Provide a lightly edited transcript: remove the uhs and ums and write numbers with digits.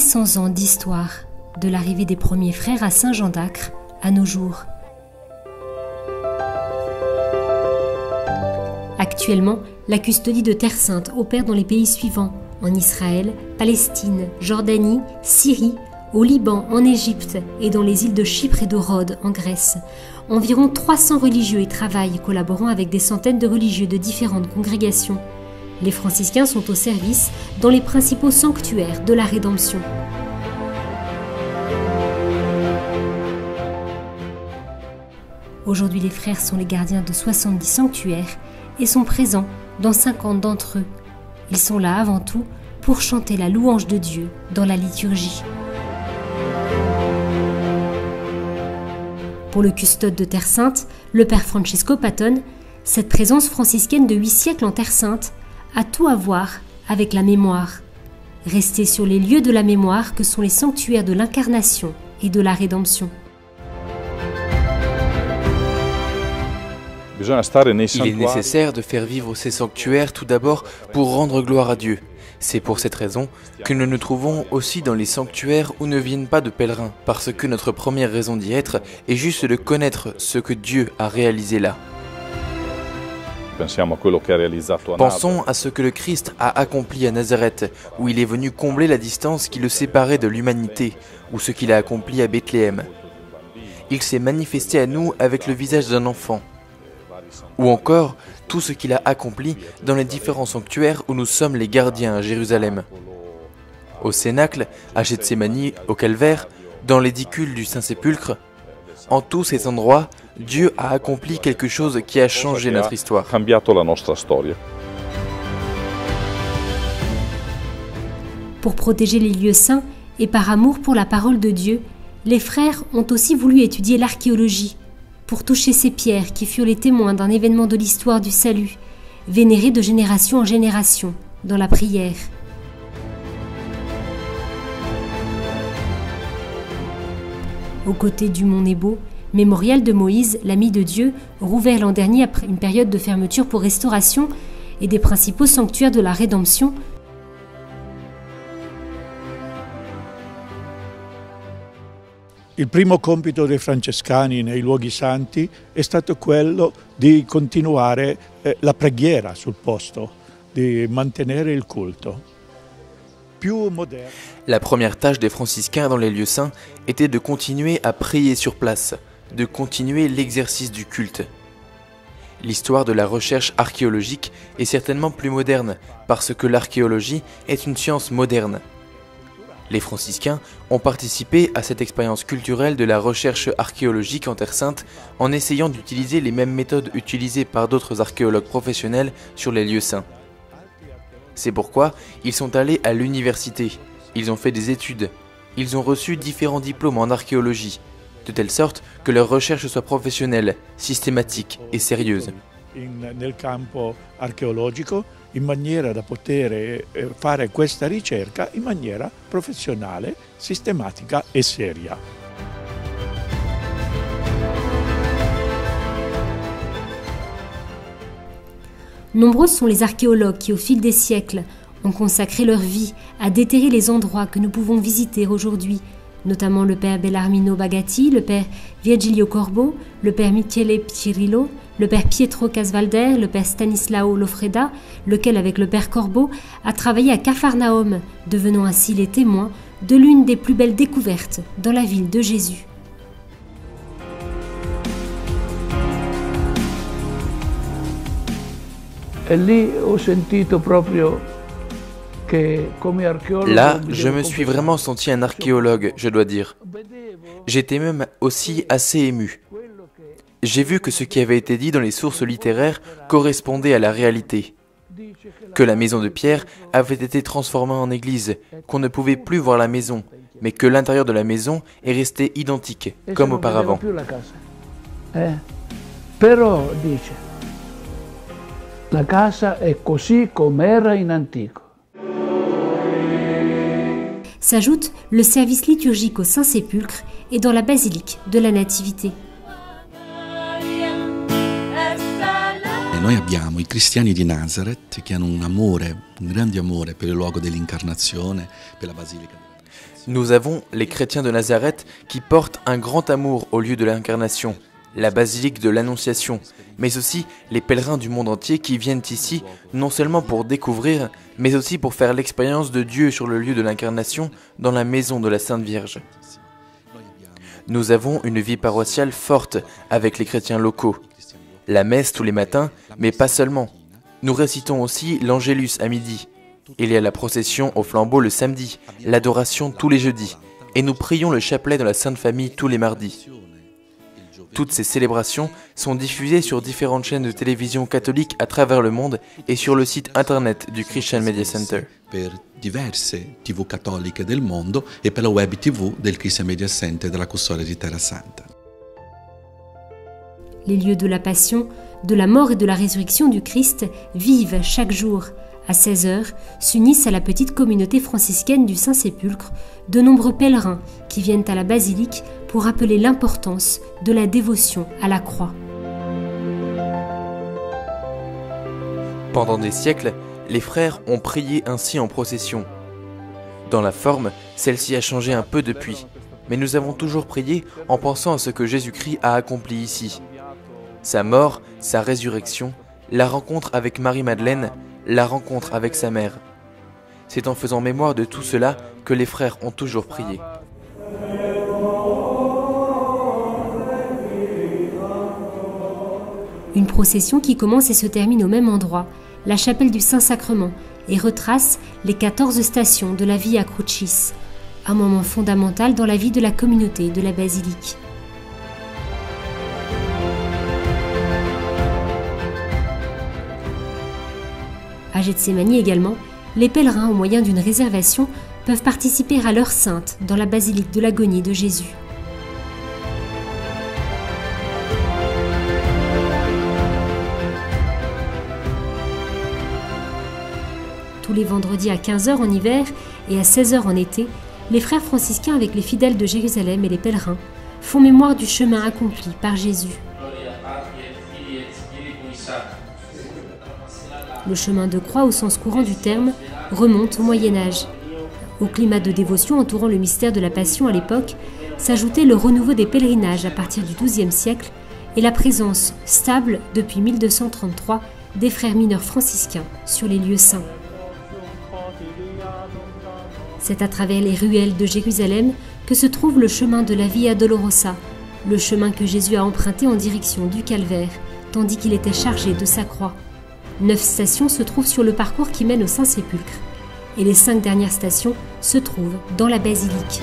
800 ans d'histoire, de l'arrivée des premiers frères à Saint-Jean d'Acre à nos jours. Actuellement, la custodie de Terre Sainte opère dans les pays suivants: en Israël, Palestine, Jordanie, Syrie, au Liban, en Égypte et dans les îles de Chypre et de Rhodes, en Grèce. Environ 300 religieux y travaillent, collaborant avec des centaines de religieux de différentes congrégations. Les franciscains sont au service dans les principaux sanctuaires de la Rédemption. Aujourd'hui, les frères sont les gardiens de 70 sanctuaires et sont présents dans 50 d'entre eux. Ils sont là avant tout pour chanter la louange de Dieu dans la liturgie. Pour le custode de Terre Sainte, le père Francesco Patton, cette présence franciscaine de 8 siècles en Terre Sainte a tout à voir avec la mémoire. Rester sur les lieux de la mémoire que sont les sanctuaires de l'incarnation et de la rédemption. Il est nécessaire de faire vivre ces sanctuaires tout d'abord pour rendre gloire à Dieu. C'est pour cette raison que nous nous trouvons aussi dans les sanctuaires où ne viennent pas de pèlerins, parce que notre première raison d'y être est juste de connaître ce que Dieu a réalisé là. Pensons à ce que le Christ a accompli à Nazareth, où il est venu combler la distance qui le séparait de l'humanité, ou ce qu'il a accompli à Bethléem. Il s'est manifesté à nous avec le visage d'un enfant. Ou encore, tout ce qu'il a accompli dans les différents sanctuaires où nous sommes les gardiens à Jérusalem. Au Cénacle, à Gethsémani, au Calvaire, dans l'édicule du Saint-Sépulcre, en tous ces endroits, Dieu a accompli quelque chose qui a changé notre histoire. Pour protéger les lieux saints et par amour pour la parole de Dieu, les frères ont aussi voulu étudier l'archéologie, pour toucher ces pierres qui furent les témoins d'un événement de l'histoire du salut, vénérées de génération en génération dans la prière. Aux côtés du mont Nebo, mémorial de Moïse, l'ami de Dieu, rouvert l'an dernier après une période de fermeture pour restauration, et des principaux sanctuaires de la Rédemption, Il primo compito dei francescani nei luoghi santi è stato quello di continuare la preghiera sul posto, di mantenere il culto. La première tâche des franciscains dans les lieux saints était de continuer à prier sur place, de continuer l'exercice du culte. L'histoire de la recherche archéologique est certainement plus moderne, parce que l'archéologie est une science moderne. Les franciscains ont participé à cette expérience culturelle de la recherche archéologique en Terre Sainte en essayant d'utiliser les mêmes méthodes utilisées par d'autres archéologues professionnels sur les lieux saints. C'est pourquoi ils sont allés à l'université, ils ont fait des études, ils ont reçu différents diplômes en archéologie, de telle sorte que leur recherche soit professionnelle, systématique et sérieuse. Nel campo archeologico in maniera da poter fare questa ricerca in maniera professionale, sistematica e seria. Nombreux sont les archéologues qui, au fil des siècles, ont consacré leur vie à déterrer les endroits que nous pouvons visiter aujourd'hui, notamment le père Bellarmino Bagatti, le père Virgilio Corbo, le père Michele Cirillo, le père Pietro Casvalder, le père Stanislao Lofreda, lequel, avec le père Corbo, a travaillé à Capharnaüm, devenant ainsi les témoins de l'une des plus belles découvertes dans la ville de Jésus. Là, je me suis vraiment senti un archéologue, je dois dire. J'étais même aussi assez ému. J'ai vu que ce qui avait été dit dans les sources littéraires correspondait à la réalité. Que la maison de Pierre avait été transformée en église, qu'on ne pouvait plus voir la maison, mais que l'intérieur de la maison est resté identique, comme auparavant. Però dice, la casa è così com'era in antico. S'ajoute le service liturgique au Saint-Sépulcre et dans la basilique de la Nativité. Noi abbiamo i cristiani di Nazareth che hanno un grande amore per il luogo dell'incarnazione, per la basilica. Nous avons les chrétiens de Nazareth qui portent un grand amour au lieu de l'incarnation, la basilique de l'Annonciation, mais aussi les pèlerins du monde entier qui viennent ici non seulement pour découvrir, mais aussi pour faire l'expérience de Dieu sur le lieu de l'incarnation dans la maison de la Sainte Vierge. Nous avons une vie paroissiale forte avec les chrétiens locaux. La messe tous les matins, mais pas seulement. Nous récitons aussi l'Angélus à midi. Il y a la procession au flambeau le samedi, l'adoration tous les jeudis, et nous prions le chapelet dans la Sainte Famille tous les mardis. Toutes ces célébrations sont diffusées sur différentes chaînes de télévision catholiques à travers le monde et sur le site internet du Christian Media Center. Per diverse TV cattoliche del mondo e per la web TV del Christian Media Center della Custodia di Terra Santa. Les lieux de la passion, de la mort et de la résurrection du Christ vivent chaque jour. À 16h, s'unissent à la petite communauté franciscaine du Saint-Sépulcre de nombreux pèlerins qui viennent à la basilique pour rappeler l'importance de la dévotion à la croix. Pendant des siècles, les frères ont prié ainsi en procession. Dans la forme, celle-ci a changé un peu depuis, mais nous avons toujours prié en pensant à ce que Jésus-Christ a accompli ici. Sa mort, sa résurrection, la rencontre avec Marie-Madeleine, la rencontre avec sa mère. C'est en faisant mémoire de tout cela que les frères ont toujours prié. Une procession qui commence et se termine au même endroit, la chapelle du Saint-Sacrement, et retrace les 14 stations de la Via Crucis, un moment fondamental dans la vie de la communauté de la basilique. À Gethsémani également, les pèlerins, au moyen d'une réservation, peuvent participer à l'heure sainte dans la basilique de l'agonie de Jésus. Tous les vendredis à 15h en hiver et à 16h en été, les frères franciscains avec les fidèles de Jérusalem et les pèlerins font mémoire du chemin accompli par Jésus. Le chemin de croix au sens courant du terme remonte au Moyen-Âge. Au climat de dévotion entourant le mystère de la Passion à l'époque, s'ajoutait le renouveau des pèlerinages à partir du XIIe siècle et la présence stable depuis 1233 des frères mineurs franciscains sur les lieux saints. C'est à travers les ruelles de Jérusalem que se trouve le chemin de la Via Dolorosa, le chemin que Jésus a emprunté en direction du Calvaire, tandis qu'il était chargé de sa croix. 9 stations se trouvent sur le parcours qui mène au Saint-Sépulcre, et les 5 dernières stations se trouvent dans la basilique.